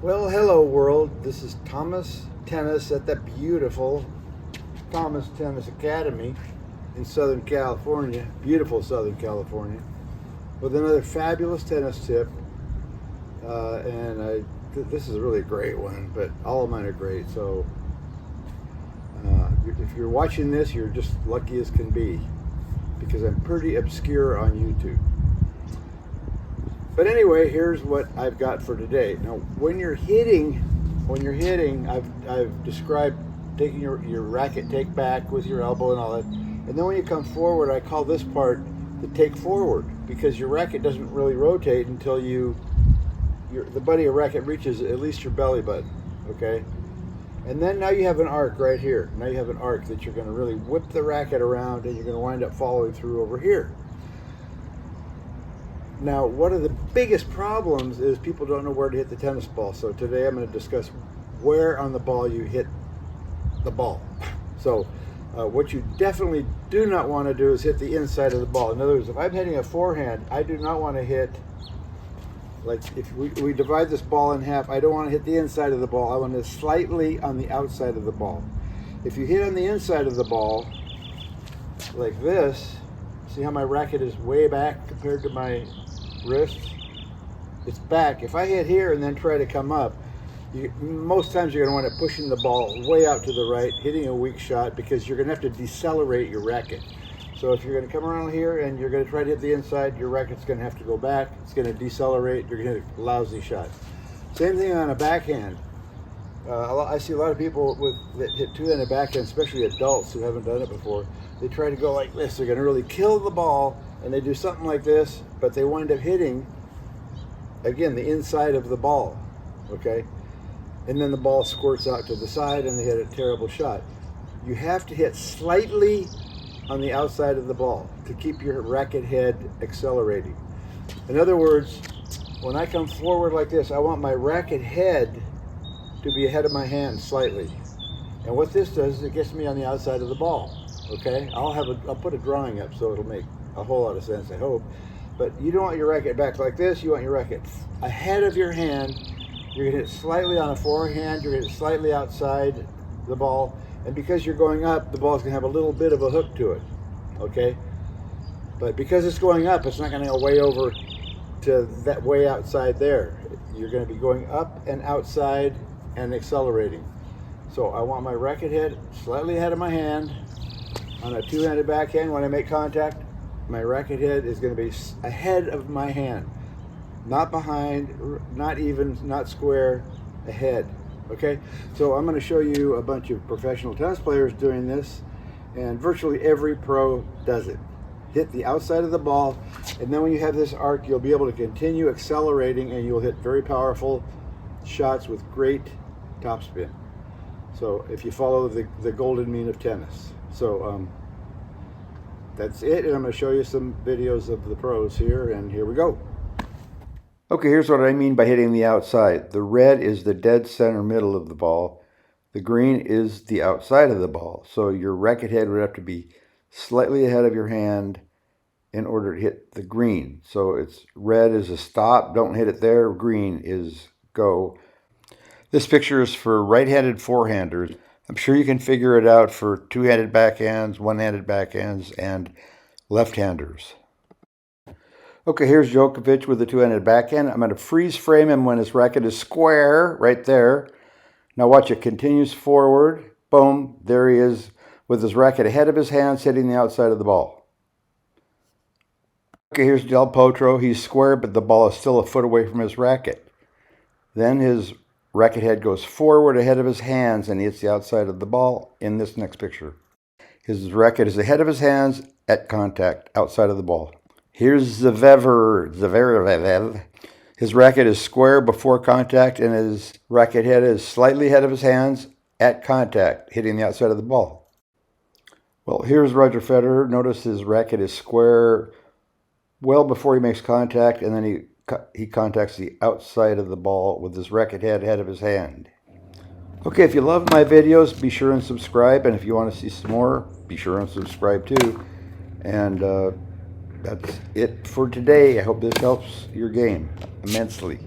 Well, hello world. This is Thomas Tennis at the beautiful Thomas Tennis Academy in Southern California, beautiful Southern California, with another fabulous tennis tip. This is really a great one, but all of mine are great. So if you're watching this, you're just lucky as can be, because I'm pretty obscure on YouTube. But anyway, here's what I've got for today. Now, when you're hitting, I've described taking your racket take back with your elbow and all that. And then when you come forward, I call this part the take forward, because your racket doesn't really rotate until the butt of your racket reaches at least your belly button, okay? And then now you have an arc right here. Now you have an arc that you're going to really whip the racket around, and you're going to wind up following through over here. Now, one of the biggest problems is people don't know where to hit the tennis ball. So today I'm going to discuss where on the ball you hit the ball. So what you definitely do not want to do is hit the inside of the ball. In other words, if I'm hitting a forehand, I do not want to hit, like if we divide this ball in half, I don't want to hit the inside of the ball. I want to slightly on the outside of the ball. If you hit on the inside of the ball, like this, see how my racket is way back compared to my wrist? It's back. If I hit here and then try to come up, most times you're going to wind up pushing the ball way out to the right, hitting a weak shot, because you're going to have to decelerate your racket. So if you're going to come around here and you're going to try to hit the inside, your racket's going to have to go back. It's going to decelerate. You're going to hit a lousy shot. Same thing on a backhand. I see a lot of people that hit two-handed backhand, especially adults who haven't done it before. They try to go like this. They're going to really kill the ball, and they do something like this, but they wind up hitting, again, the inside of the ball, okay? And then the ball squirts out to the side, and they hit a terrible shot. You have to hit slightly on the outside of the ball to keep your racket head accelerating. In other words, when I come forward like this, I want my racket head to be ahead of my hand slightly. And what this does is it gets me on the outside of the ball, okay? I'll put a drawing up so it'll make a whole lot of sense, I hope. But you don't want your racket back like this. You want your racket ahead of your hand. You're going to hit slightly on a forehand. You're going to hit slightly outside the ball. And because you're going up, the ball's going to have a little bit of a hook to it, okay? But because it's going up, it's not going to go way over to that way outside there. You're going to be going up and outside and accelerating. So I want my racket head slightly ahead of my hand. On a two-handed backhand, when I make contact, my racket head is going to be ahead of my hand. Not behind, not even, not square, ahead. Okay? So I'm going to show you a bunch of professional tennis players doing this, and virtually every pro does it. Hit the outside of the ball, and then when you have this arc, you'll be able to continue accelerating, and you'll hit very powerful shots with great topspin. So if you follow the golden mean of tennis. So that's it, and I'm going to show you some videos of the pros here, and here we go. Okay, here's what I mean by hitting the outside. The red is the dead center middle of the ball. The green is the outside of the ball. So your racket head would have to be slightly ahead of your hand in order to hit the green. So it's red is a stop, don't hit it there. Green is go. This picture is for right-handed forehanders. I'm sure you can figure it out for two-handed backhands, one-handed backhands, and left-handers. Okay, here's Djokovic with the two-handed backhand. I'm going to freeze frame him when his racket is square, right there. Now watch, it continues forward. Boom, there he is with his racket ahead of his hands, hitting the outside of the ball. Okay, here's Del Potro. He's square, but the ball is still a foot away from his racket. Then his racket head goes forward ahead of his hands, and he hits the outside of the ball in this next picture. His racket is ahead of his hands at contact, outside of the ball. Here's Zverev. His racket is square before contact, and his racket head is slightly ahead of his hands at contact, hitting the outside of the ball. Well, here's Roger Federer. Notice his racket is square well before he makes contact, and then he contacts the outside of the ball with his racket head ahead of his hand. Okay, if you love my videos, be sure and subscribe. And if you want to see some more, be sure and subscribe too. And that's it for today. I hope this helps your game immensely.